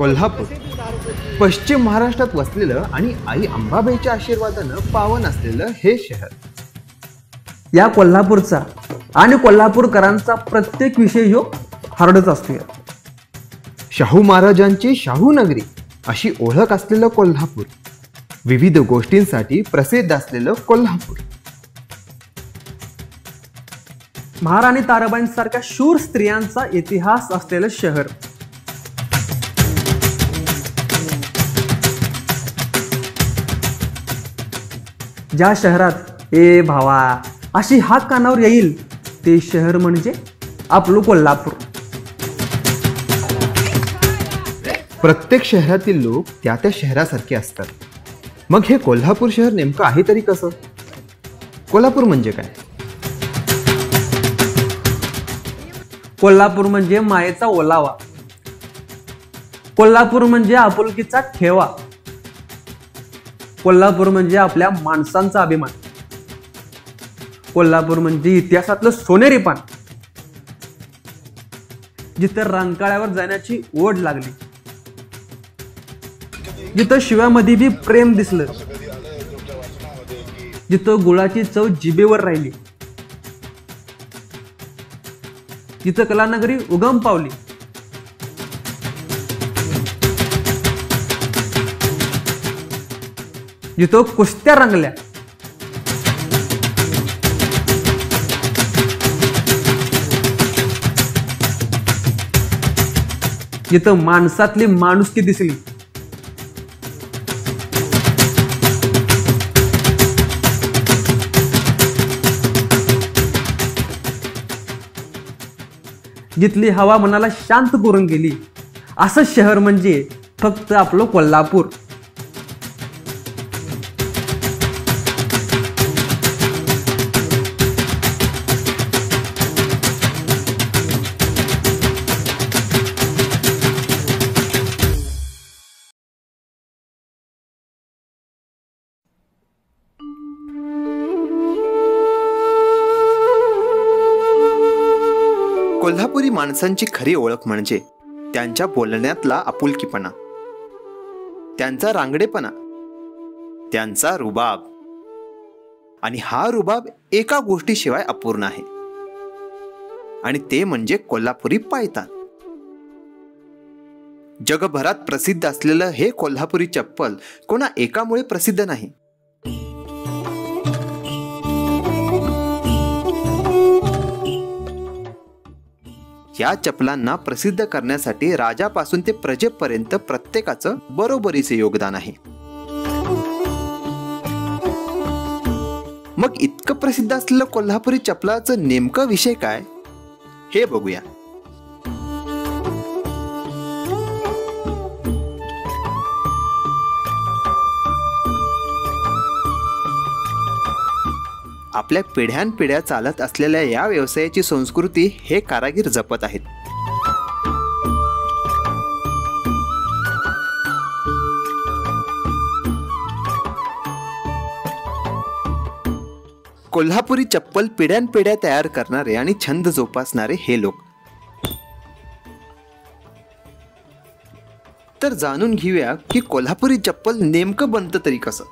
कोल्हापूर पश्चिम महाराष्ट्रात वसलेलं आणि आई अंबाबाईच्या आशीर्वादानं पावन असलेलं हे शहर. या कोल्हापूरचा आणि कोल्हापूरकरांचा प्रत्येक विषय ह्यो हार्डच असतो. शाहू महाराजांची शाहू नगरी अशी ओळख असलेलं कोल्हापूर, विविध गोष्टींसाठी प्रसिद्ध असलेलं कोल्हापूर, महाराणी ताराबाईंसारख्या शूर स्त्रियांचा इतिहास असलेलं शहर. ज्या शहरात ए भावा अशी हाक कानावर येईल ते शहर म्हणजे आपलं कोल्हापूर. प्रत्येक शहरातील लोक त्या त्या शहरासारखे असतात. मग हे कोल्हापूर शहर नेमकं आहे तरी कसं? कोल्हापूर म्हणजे काय? कोल्हापूर म्हणजे मायेचा ओलावा. कोल्हापूर म्हणजे आपुलकीचा ठेवा. कोल्हापूर म्हणजे आपल्या माणसांचा अभिमान. कोल्हापूर म्हणजे इतिहासातलं सोनेरी पान, जिथं रंकाळ्यावर जाण्याची ओढ लागली, जिथं शिव्यामध्ये बी प्रेम दिसलं, जिथं गुळाची चव जिभेवर राहिली, जिथं कलानगरी उगम पावली, जिथं कुस्त्या रंगल्या, जिथं माणसातली माणुसकी दिसली, जिथली हवा मनाला शांत करून गेली, असं शहर म्हणजे फक्त आपलं कोल्हापूर. कोल्हापुरी माणसांची खरी ओळख म्हणजे त्यांच्या बोलण्यातला आपुलकीपणा, त्यांचा रांगडेपणा, त्यांचा रुबाब. आणि हा रुबाब एका गोष्टीशिवाय अपूर्ण आहे, आणि ते म्हणजे कोल्हापुरी पायतान. जगभरात प्रसिद्ध असलेलं हे कोल्हापुरी चप्पल कोणा एकामुळे प्रसिद्ध नाही. या चपलांना प्रसिद्ध करण्यासाठी राजापासून ते प्रजेपर्यंत प्रत्येकाचं बरोबरीचे योगदान आहे. मग इतकं प्रसिद्ध असलेलं कोल्हापुरी चपलाचं नेमकं विषय काय हे बघूया. आपल्या पिढ्यानपिढ्या चालत असलेल्या या व्यवसायाची संस्कृती हे कारागीर जपत आहेत. कोल्हापुरी चप्पल पिढ्यानपिढ्या तयार करणारे आणि छंद जोपासणारे हे लोक. तर जाणून घेऊया की कोल्हापुरी चप्पल नेमकं बनतं तरी कसं.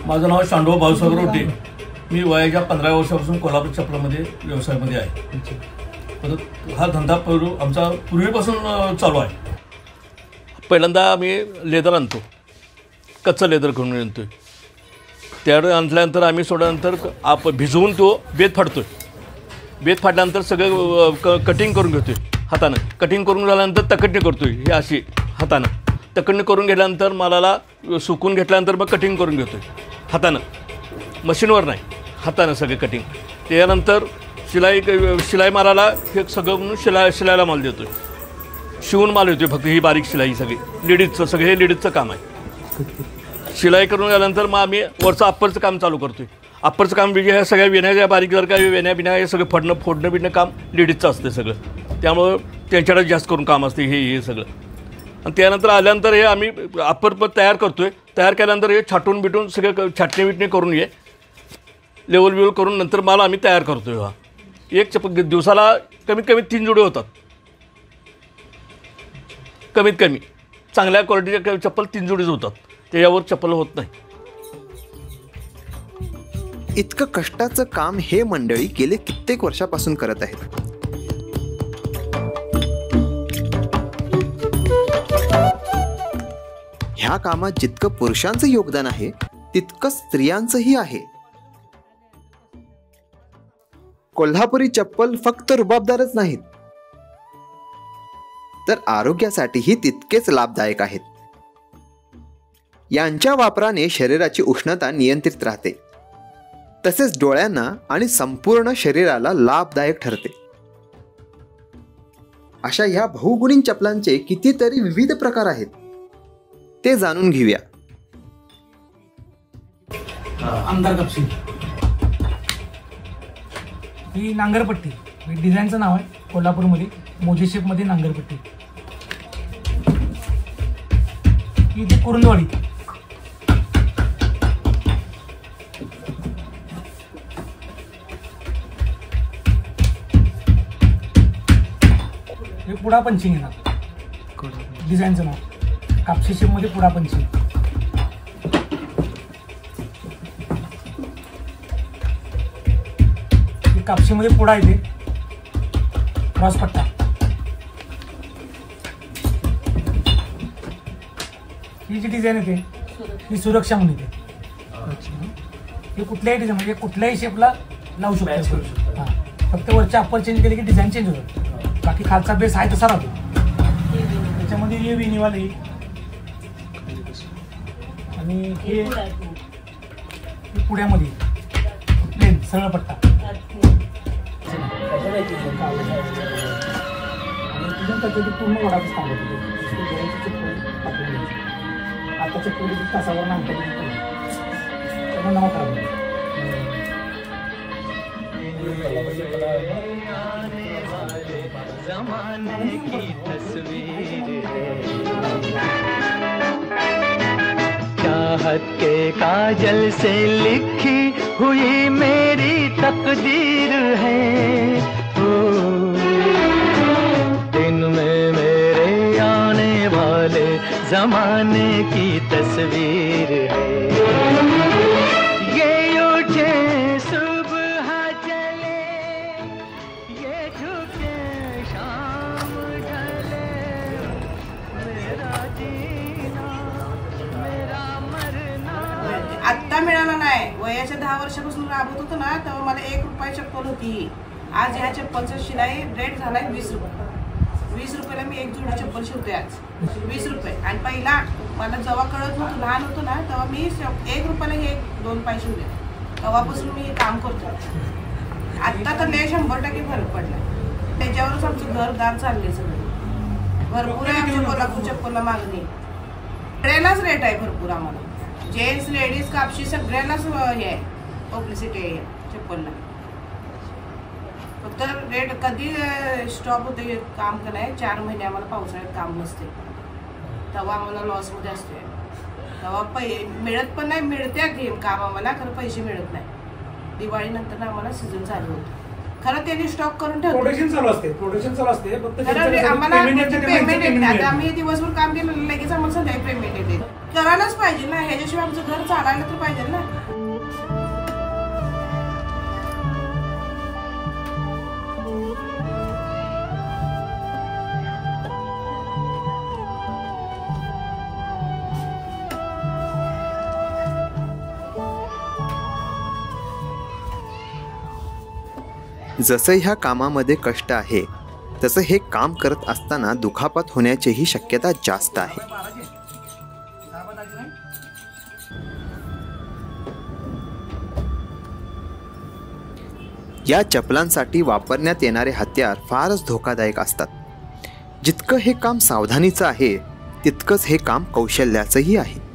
माझं नाव शांडू भाऊसागर रोटे. मी वयाच्या 15 वर्षापासून कोल्हापूर चपलामध्ये व्यवसायामध्ये आहे. परत हा धंदा आमचा पूर्वीपासून चालू आहे. पहिल्यांदा आम्ही लेदर आणतो, कच्चं लेदर करून आणतो. त्यावेळेस आणल्यानंतर आम्ही सोडल्यानंतर भिजवून तो बेत फाडतो. बेत फाडल्यानंतर सगळं कटिंग करून घेतो हातानं. कटिंग करून झाल्यानंतर तकटणी करतो ही अशी हातानं. तकटणी करून घेतल्यानंतर मालाला सुकून घेतल्यानंतर मग कटिंग करून घेतो हातानं, मशीनवर नाही, हातानं सगळे कटिंग. त्यानंतर शिलाई मारायला हे सगळं म्हणून शिलाईला माल देतो. शिवून माल येतो फक्त ही बारीक शिलाई सगळी लेडीजचं, सगळं हे लेडीजचं काम आहे. शिलाई करून झाल्यानंतर मग आम्ही वरचं अप्परचं काम चालू करतो. अप्परचं काम म्हणजे ह्या सगळ्या वेण्या ज्या बारीक जर का वेण्या बिण्या हे सगळं फोडणं बिडणं काम लेडीजचं असतं सगळं. त्यामुळं त्यांच्याकडे जास्त करून काम असते हे सगळं. आणि त्यानंतर आल्यानंतर हे आम्ही अप्पर तयार करतो आहे. तयार केल्यानंतर हे छाटून बिटून सगळं छाटणी बिटणी करून लेवल करून नंतर माल आम्ही तयार करतो आहे. एक चप्पल दिवसाला कमीत कमी 3 जोडे होतात, कमीत कमी चांगल्या क्वालिटीच्या चप्पल 3 जोडीच होतात, त्याच्यावर चप्पल होत नाही. इतकं कष्टाचं काम हे मंडळी गेले कित्येक वर्षापासून करत आहेत. ह्या कामात जितकं पुरुषांचं योगदान आहे तितकं स्त्रियांचंही आहे. कोल्हापुरी चप्पल फक्त रुबाबदारच नाहीत, तर आरोग्यासाठीही तितकेच लाभदायक आहेत. यांच्या वापराने शरीराची उष्णता नियंत्रित राहते, तसेच डोळ्यांना आणि संपूर्ण शरीराला लाभदायक ठरते. अशा ह्या बहुगुणी चपलांचे कितीतरी विविध प्रकार आहेत, ते जाणून घेऊया. आमदार कापशी ही नांगरपट्टी, डिझाईनचं नाव आहे कोल्हापूरमध्ये मोजे शेपमध्ये नांगरपट्टी. ही इथे कुरुंदवाडी, हे पुढा पंचिंग येणार, डिझाईनचं नाव कापशी शेपमध्ये पुढा पंचिंग. कापशीमध्ये पुढा येते, क्रॉस पट्टा. ही जी डिझाईन येते ही सुरक्षा म्हणून येते. हे कुठल्याही डिझाईन म्हणजे कुठल्याही शेपला लावू शकतो. हां, फक्त वरच्या अप्पर चेंज केले की डिझाईन चेंज होतं, बाकी खालचा बेस आहे तसा राहतो. त्याच्यामध्ये हे विनिवाल आहे आणि हे पुढ्यामध्ये प्लेन सरळ पट्टा. पूर्ण वडाच काम होते. आता चप्पल तासावर नाव खराब चाहत के काजल से लिखी हुई मेरी तकदीर है, दिन में मेरे आने वाले जमाने की तस्वीर है. ये उठे सुबह चले, ये झुके शाम ढले, मेरा जीना मेरा मरना. आत्ता मिळाला नाही, वयाच्या 10 वर्षापासून राबवत होतो ना, तेव्हा मला 1 रुपये चप्पल होती. आज ह्या चप्पलचा शिलाई रेट झालाय 20 रुपये. 20 रुपयाला मी एक जोडी चप्पल शिवते आज, 20 रुपये. आणि पहिला मला जेव्हा कळत नव्हतं, लहान होतो ना, तेव्हा मी 1 रुपयाला हे 2 पाय शिवले. तेव्हापासून मी हे काम करतो. आत्ता तर 100% फरक पडला. त्याच्यावरच आमचं घरदार चालले सगळे. भरपूर आहे आमच्या कोल्हापूर चप्पलला मागणी. सगळ्यांनाच रेट आहे भरपूर आम्हाला, जेंट्स लेडीज कापशी सगळ्यांनाच हे आहे, पब्लिसिटी आहे चप्पलला. फक्त रेट कधी स्टॉप होते काम का नाही, 4 महिने आम्हाला पावसाळ्यात काम नसते, तेव्हा आम्हाला लॉसमध्ये असते. तेव्हा मिळत पण नाही, मिळते घेऊन काम आम्हाला, खरं पैसे मिळत नाही. दिवाळीनंतर आम्हाला सीझन चालू होतं. खरं त्यांनी स्टॉक करून ठेवतो, प्रोडक्शन चालू असते. आम्हाला पेमेंट येत नाही. आम्ही दिवसभर काम केलं लगेच आम्हाला संध्याकाळी पेमेंट येते. करायलाच पाहिजे ना, ह्याच्याशिवाय आमचं घर चालायला तर पाहिजे ना. जसं ह्या कामामध्ये कष्ट आहे, तसं हे काम करत असताना दुखापत होण्याचीही शक्यता जास्त आहे. या चपलांसाठी वापरण्यात येणारे हत्यार फारच धोकादायक असतात. जितकं हे काम सावधानीचं आहे, तितकंच हे काम कौशल्याचंही आहे.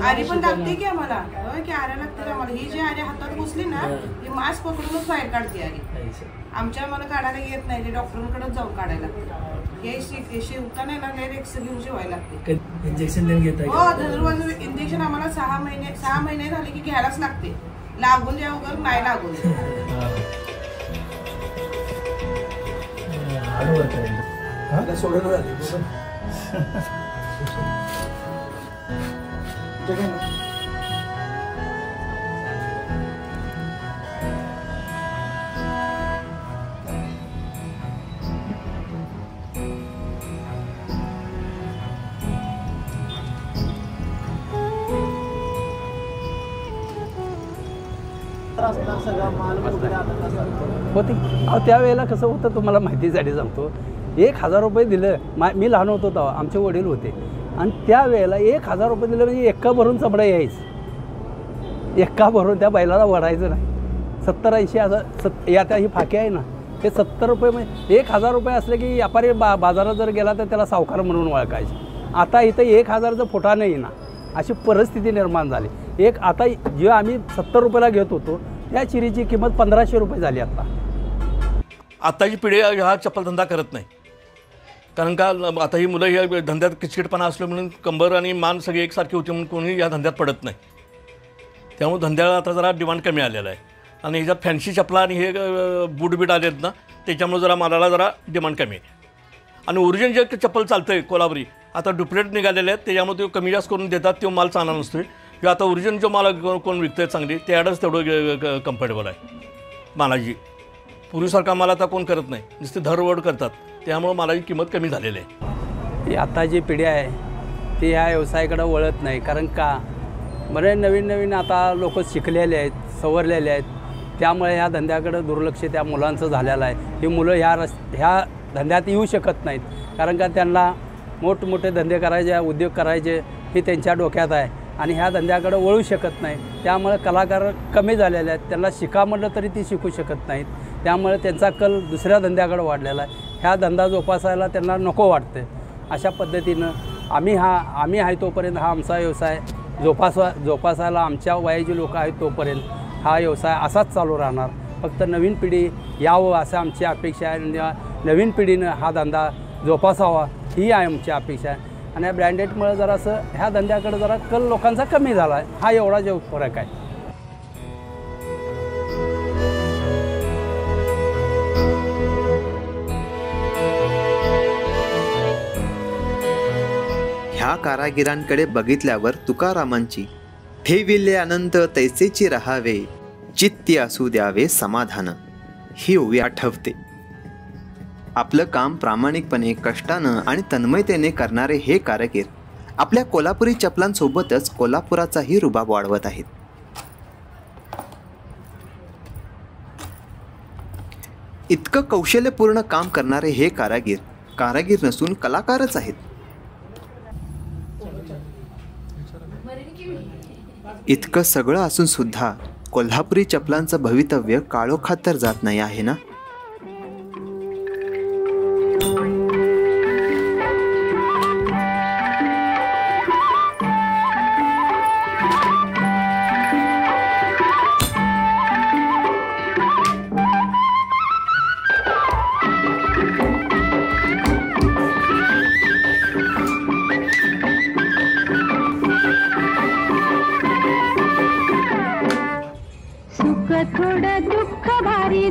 आरी पण लागते की आम्हाला, की आऱ्या लागते आम्हाला. ही जी आरी हातात घुसली ना, ही मास पकडूनच बाहेर काढते आरी. आमच्या मला काढायला येत नाही, ते डॉक्टरांकडेच जाऊन काढायला लागते. हे शिवता नाही ना, एक्स घेऊन शिवायला लागते. इंजेक्शन घेता हो, दररोज इंजेक्शन आम्हाला 6 महिने झाले की घ्यायलाच लागते. लागून द्या वगैरे नाही लागून. होती अहो त्यावेळेला कसं होतं तुम्हाला माहितीसाठी सांगतो 1000 रुपये दिलं मी लहान होतो तेव्हा आमचे वडील होते आणि त्यावेळेला 1000 रुपये दिलं म्हणजे एक्का भरून चमडा यायचं एक्का भरून त्या बैलाला वडायचं नाही 70-80 असं आता ही फाकी आहे ना ते 70 रुपये म्हणजे 1000 रुपये असले की व्यापारी बाजारात जर गेला तर त्याला सावकार म्हणून ओळखायचे आता इथं 1000चा फुटा नाही ना अशी परिस्थिती निर्माण झाली आता जे आम्ही 70 रुपयाला घेत होतो त्या चिरीची किंमत 1500 रुपये झाली आत्ताची पिढी हा चप्पल धंदा करत नाही कारण का आता ही मुलं ह्या धंद्यात किचकिटपणा असलो म्हणून कंबर आणि मान सगळी एकसारखी होती म्हणून कोणी या धंद्यात पडत नाही त्यामुळे धंद्याला आता जरा डिमांड कमी आलेला आहे आणि ह्याच्यात फॅन्सी चपला आणि हे बूट आले आहेत ना त्याच्यामुळे जरा मालाला जरा डिमांड कमी आहे आणि ओरिजिनल जे चप्पल चालतं आहे कोल्हापुरी आता डुप्लिकेट निघालेले आहेत त्याच्यामुळे ते कमी जास्त करून देतात तो माल चांगला नसतो किंवा आता ओरिजिनल जो माल कोण विकतं आहे चांगली त्याडच तेवढं कम्फर्टेबल आहे मालाची पूर्वीसारखा माल आता कोण करत नाही नुसते धरवड करतात त्यामुळं मालाची किंमत कमी झालेली आहे आता जी पिढी आहे ती ह्या व्यवसायाकडे वळत नाही कारण का बरे नवीन आता लोक शिकलेले आहेत सवरलेले आहेत त्यामुळे ह्या धंद्याकडे दुर्लक्ष त्या मुलांचं झालेलं आहे ही मुलं ह्या धंद्यात येऊ शकत नाहीत कारण का त्यांना मोठमोठे धंदे करायचे उद्योग करायचे हे त्यांच्या डोक्यात आहे आणि ह्या धंद्याकडे वळू शकत नाही त्यामुळे कलाकार कमी झालेले आहेत त्यांना शिका म्हटलं तरी ती शिकू शकत नाहीत त्यामुळे त्यांचा कल दुसऱ्या धंद्याकडे वाढलेला आहे ह्या धंदा जोपासायला त्यांना नको वाटते अशा पद्धतीनं आम्ही आहे तोपर्यंत हा आमचा व्यवसाय जोपासायला आमच्या वयाची लोक आहेत तोपर्यंत हा व्यवसाय असाच चालू राहणार फक्त नवीन पिढी यावं असं आमची अपेक्षा आहे नवीन पिढीनं हा धंदा जोपासावा ही आहे आमची अपेक्षा आहे आणि या ब्रँडेडमुळे जरासं ह्या धंद्याकडे जरा कल लोकांचा कमी झाला आहे हा एवढा जो फरक आहे ह्या कारागिरांकडे बघितल्यावर तुकारामांची ठेविले अनंत तैसेची राहावे चित्ती असू द्यावे समाधान ही ओवी आठवते आपलं काम प्रामाणिकपणे कष्टानं आणि तन्मयतेने करणारे हे कारागीर आपल्या कोल्हापुरी चपलांसोबतच कोल्हापुराचाही रुबाब वाढवत आहेत इतकं कौशल्यपूर्ण काम करणारे हे कारागीर नसून कलाकारच आहेत इतकं सगळं असून सुद्धा कोल्हापुरी चपलांचं भवितव्य काळोखात तर जात नाही आहे ना थोडं दुःख भारी